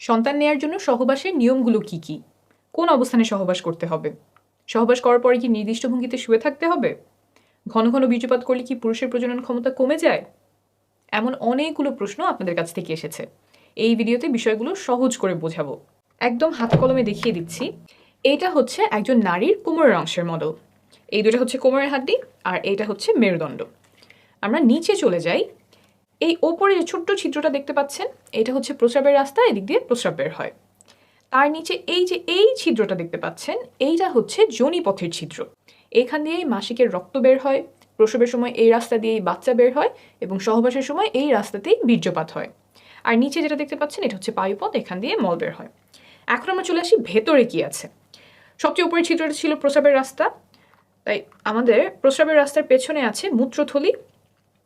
সন্তান নেয়ার জন্য সহবাসের নিয়মগুলো কি কি? কোন অবস্থানে সহবাস করতে হবে? সহবাস করার পরে কি নির্দিষ্ট ভঙ্গিতে শুয়ে থাকতে হবে? ঘন ঘন বীর্যপাত করলে কি পুরুষের প্রজনন ক্ষমতা কমে যায়? এমন অনেকগুলো প্রশ্ন আপনাদের কাছ থেকে এসেছে। এই ভিডিওতে বিষয়গুলো সহজ করে বোঝাবো। একদম হাতে কলমে দেখিয়ে দিচ্ছি। এইটা হচ্ছে একজন নারীর কোমরের অংশের মডেল। এই দুটো হচ্ছে কোমরের হাড্ডি আর এইটা হচ্ছে মেরুদণ্ড। আমরা নিচে চলে যাই। এই ওপরে যে ছোট্ট ছিদ্রটা দেখতে পাচ্ছেন, এটা হচ্ছে প্রস্রাবের রাস্তা, এদিক দিয়ে প্রস্রাব বের হয়। তার নিচে এই ছিদ্রটা দেখতে পাচ্ছেন, এইটা হচ্ছে যোনিপথের ছিদ্র। এখান দিয়েই মাসিকের রক্ত বের হয়, প্রসবের সময় এই রাস্তা দিয়েই বাচ্চা বের হয় এবং সহবাসের সময় এই রাস্তাতেই বীর্যপাত হয়। আর নিচে যেটা দেখতে পাচ্ছেন, এটা হচ্ছে পায়ুপথ, এখান দিয়ে মল বের হয়। এখন আমরা চলে আসি ভেতরে কি আছে। সবচেয়ে উপরের ছিদ্রটা ছিল প্রস্রাবের রাস্তা, তাই আমাদের প্রস্রাবের রাস্তার পেছনে আছে মূত্রথলি।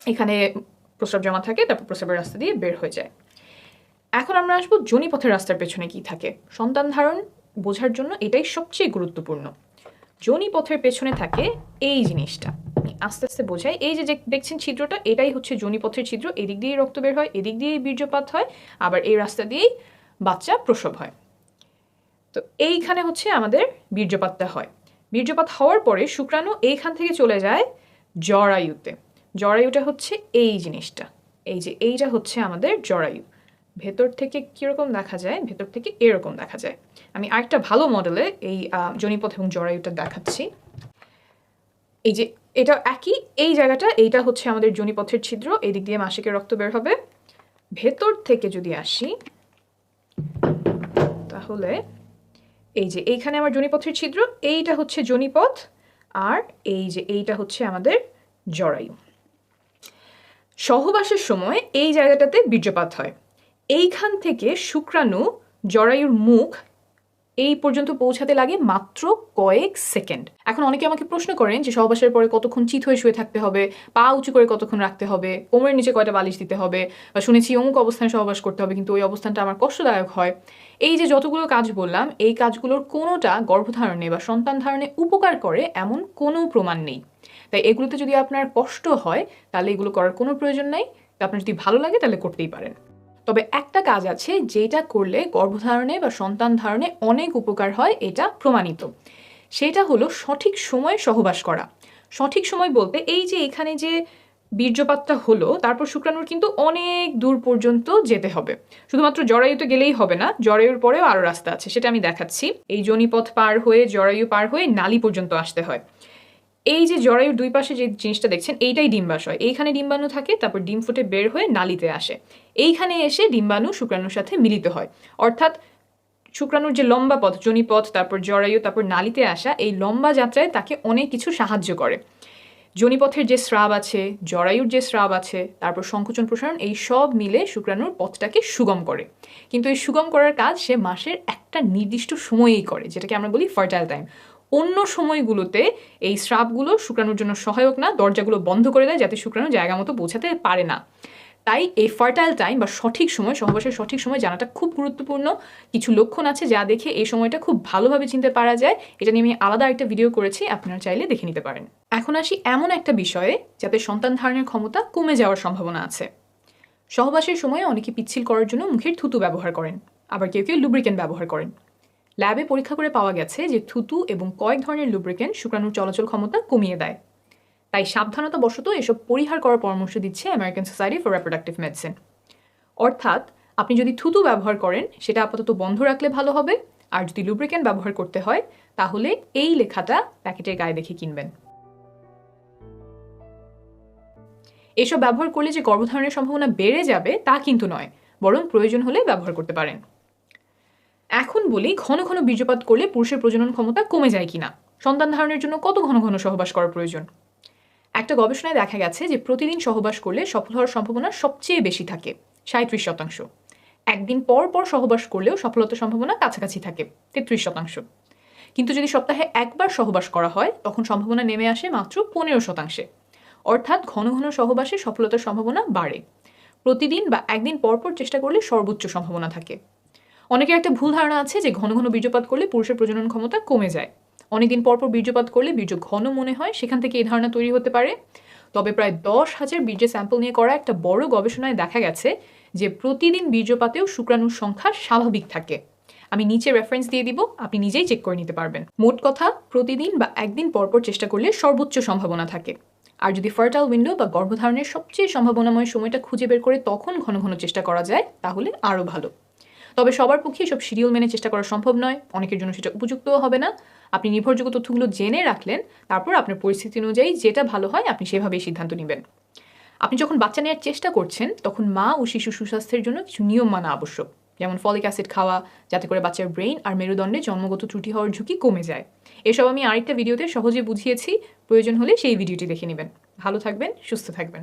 এখানে প্রস্রাব জমা থাকে, তারপর প্রস্রাবের রাস্তা দিয়ে বের হয়ে যায়। এখন আমরা আসবো যোনিপথের রাস্তার পেছনে কি থাকে। সন্তান ধারণ বোঝার জন্য এটাই সবচেয়ে গুরুত্বপূর্ণ। যোনিপথের পেছনে থাকে এই জিনিসটা, আস্তে আস্তে বোঝাই। এই যে দেখছেন ছিদ্রটা, এটাই হচ্ছে যোনিপথের ছিদ্র। এদিক দিয়েই রক্ত বের হয়, এদিক দিয়েই বীর্যপাত হয়, আবার এই রাস্তা দিয়েই বাচ্চা প্রসব হয়। তো এইখানে হচ্ছে আমাদের বীর্যপাতটা হয়। বীর্যপাত হওয়ার পরে শুক্রাণু এইখান থেকে চলে যায় জরায়ুতে। জরায়ুটা হচ্ছে এই জিনিসটা, এই যে এইটা হচ্ছে আমাদের জরায়ু। ভেতর থেকে কীরকম দেখা যায়, ভেতর থেকে এরকম দেখা যায়। আমি আরেকটা ভালো মডেলে এই যোনিপথ এবং জরায়ুটা দেখাচ্ছি। এই যে এটা একই, এই জায়গাটা, এইটা হচ্ছে আমাদের যোনিপথের ছিদ্র, এদিক দিয়ে মাসিকের রক্ত বের হবে। ভেতর থেকে যদি আসি, তাহলে এই যে এইখানে আমার যোনিপথের ছিদ্র, এইটা হচ্ছে যোনিপথ, আর এই যে এইটা হচ্ছে আমাদের জরায়ু। সহবাসের সময় এই জায়গাটাতে বীর্যপাত হয়। এইখান থেকে শুক্রাণু জরায়ুর মুখ এই পর্যন্ত পৌঁছাতে লাগে মাত্র কয়েক সেকেন্ড। এখন অনেকে আমাকে প্রশ্ন করেন যে সহবাসের পরে কতক্ষণ চিত হয়ে শুয়ে থাকতে হবে, পা উঁচু করে কতক্ষণ রাখতে হবে, কোমরের নিচে কয়টা বালিশ দিতে হবে, বা শুনেছি অমুক অবস্থানে সহবাস করতে হবে, কিন্তু ওই অবস্থানটা আমার কষ্টদায়ক হয়। এই যে যতগুলো কাজ বললাম, এই কাজগুলোর কোনোটা গর্ভধারণে বা সন্তান ধারণে উপকার করে এমন কোনো প্রমাণ নেই। তাই এগুলোতে যদি আপনার কষ্ট হয়, তাহলে এগুলো করার কোনো প্রয়োজন নেই। আপনার যদি ভালো লাগে তাহলে করতেই পারেন। তবে একটা কাজ আছে যেটা করলে গর্ভধারণে বা সন্তান ধারণে অনেক উপকার হয়, এটা প্রমাণিত। সেটা হলো সঠিক সময়ে সহবাস করা। সঠিক সময় বলতে এই যে এখানে যে বীর্যপাতটা হলো, তারপর শুক্রাণুর কিন্তু অনেক দূর পর্যন্ত যেতে হবে। শুধুমাত্র জরায়ুতে গেলেই হবে না, জরায়ুর পরেও আরও রাস্তা আছে, সেটা আমি দেখাচ্ছি। এই যোনিপথ পার হয়ে জরায়ু পার হয়ে নালী পর্যন্ত আসতে হয়। এই যে জরায়ুর দুই পাশে যে জিনিসটা দেখছেন, এইটাই ডিম্বাশয়। এইখানে ডিম্বাণু থাকে, তারপর ডিম ফুটে বের হয়ে নালীতে আসে। এইখানে এসে ডিম্বাণু শুক্রাণুর সাথে মিলিত হয়। অর্থাৎ শুক্রাণুর যে লম্বা পথ, যোনিপথ, তারপর জরায়ু, তারপর নালীতে আসা, এই লম্বা যাত্রায় তাকে অনেক কিছু সাহায্য করে। যোনিপথের যে স্রাব আছে, জরায়ুর যে স্রাব আছে, তারপর সংকোচন প্রসারণ, এই সব মিলে শুক্রাণুর পথটাকে সুগম করে। কিন্তু এই সুগম করার কাজ সে মাসের একটা নির্দিষ্ট সময়েই করে, যেটাকে আমরা বলি ফার্টাইল টাইম। অন্য সময়গুলোতে এই স্রাবগুলো শুক্রাণুর জন্য সহায়ক না, দরজাগুলো বন্ধ করে দেয় যাতে শুক্রাণু জায়গা মতো পৌঁছাতে পারে না। তাই এই ফার্টাইল টাইম বা সঠিক সময়, সহবাসের সঠিক সময় জানাটা খুব গুরুত্বপূর্ণ। কিছু লক্ষণ আছে যা দেখে এই সময়টা খুব ভালোভাবে চিনতে পারা যায়। এটা নিয়ে আমি আলাদা একটা ভিডিও করেছি, আপনারা চাইলে দেখে নিতে পারেন। এখন আসি এমন একটা বিষয়ে যাতে সন্তান ধারণের ক্ষমতা কমে যাওয়ার সম্ভাবনা আছে। সহবাসের সময় অনেকে পিচ্ছিল করার জন্য মুখের থুতু ব্যবহার করেন, আবার কেউ কেউ লুব্রিকেন্ট ব্যবহার করেন। ল্যাবে পরীক্ষা করে পাওয়া গেছে যে থুতু এবং কয়েক ধরনের লুব্রিকেন্ট শুক্রাণুর চলাচল ক্ষমতা কমিয়ে দেয়। তাই সাবধানতা বশত এসব পরিহার করার পরামর্শ দিচ্ছে American society for reproductive medicine. অর্থাৎ আপনি যদি থুতু ব্যবহার করেন, সেটা আপাতত বন্ধ রাখলে ভালো হবে। আর যদি লুব্রিকেন্ট ব্যবহার করতে হয়, তাহলে এই লেখাটা প্যাকেটের গায়ে দেখে কিনবেন। এসব ব্যবহার করলে যে গর্ভধারণের সম্ভাবনা বেড়ে যাবে তা কিন্তু নয়, বরং প্রয়োজন হলে ব্যবহার করতে পারেন। এখন বলি, ঘন ঘন বীর্যপাত করলে পুরুষের প্রজনন ক্ষমতা কমে যায় কিনা, সন্তান ধারণের জন্য কত ঘন ঘন সহবাস করা প্রয়োজন। একটা গবেষণায় দেখা গেছে যে প্রতিদিন সহবাস করলে সফল হওয়ার সম্ভাবনা সবচেয়ে বেশি থাকে, 37%। একদিন পর পর সহবাস করলেও সফলতার সম্ভাবনা কাছাকাছি থাকে, 33%। কিন্তু যদি সপ্তাহে একবার সহবাস করা হয়, তখন সম্ভাবনা নেমে আসে মাত্র 15%। অর্থাৎ ঘন ঘন সহবাসে সফলতার সম্ভাবনা বাড়ে। প্রতিদিন বা একদিন পর পর চেষ্টা করলে সর্বোচ্চ সম্ভাবনা থাকে। অনেকের একটা ভুল ধারণা আছে যে ঘন ঘন বীর্যপাত করলে পুরুষের প্রজনন ক্ষমতা কমে যায়। অনেকদিন পর পর বীর্যপাত করলে বীর্য ঘন মনে হয়, সেখান থেকে এই ধারণা তৈরি হতে পারে। তবে প্রায় 10,000 বীর্যের স্যাম্পল নিয়ে করা একটা বড় গবেষণায় দেখা গেছে যে প্রতিদিন বীর্যপাতেও শুক্রাণুর সংখ্যা স্বাভাবিক থাকে। আমি নিচে রেফারেন্স দিয়ে দিব, আপনি নিজেই চেক করে নিতে পারবেন। মোট কথা, প্রতিদিন বা একদিন পরপর চেষ্টা করলে সর্বোচ্চ সম্ভাবনা থাকে। আর যদি ফার্টাইল উইন্ডো বা গর্ভধারণের সবচেয়ে সম্ভাবনাময় সময়টা খুঁজে বের করে তখন ঘন ঘন চেষ্টা করা যায়, তাহলে আরও ভালো। তবে সবার পক্ষে এসব শিডিউল মেনে চেষ্টা করা সম্ভব নয়, অনেকের জন্য সেটা উপযুক্তও হবে না। আপনি নির্ভরযোগ্য তথ্যগুলো জেনে রাখলেন, তারপর আপনার পরিস্থিতি অনুযায়ী যেটা ভালো হয় আপনি সেভাবেই সিদ্ধান্ত নেবেন। আপনি যখন বাচ্চা নেওয়ার চেষ্টা করছেন, তখন মা ও শিশু সুস্বাস্থ্যের জন্য কিছু নিয়ম মানা আবশ্যক, যেমন ফলিক অ্যাসিড খাওয়া, যাতে করে বাচ্চার ব্রেইন আর মেরুদণ্ডে জন্মগত ত্রুটি হওয়ার ঝুঁকি কমে যায়। এসব আমি আরেকটা ভিডিওতে সহজে বুঝিয়েছি, প্রয়োজন হলে সেই ভিডিওটি দেখে নেবেন। ভালো থাকবেন, সুস্থ থাকবেন।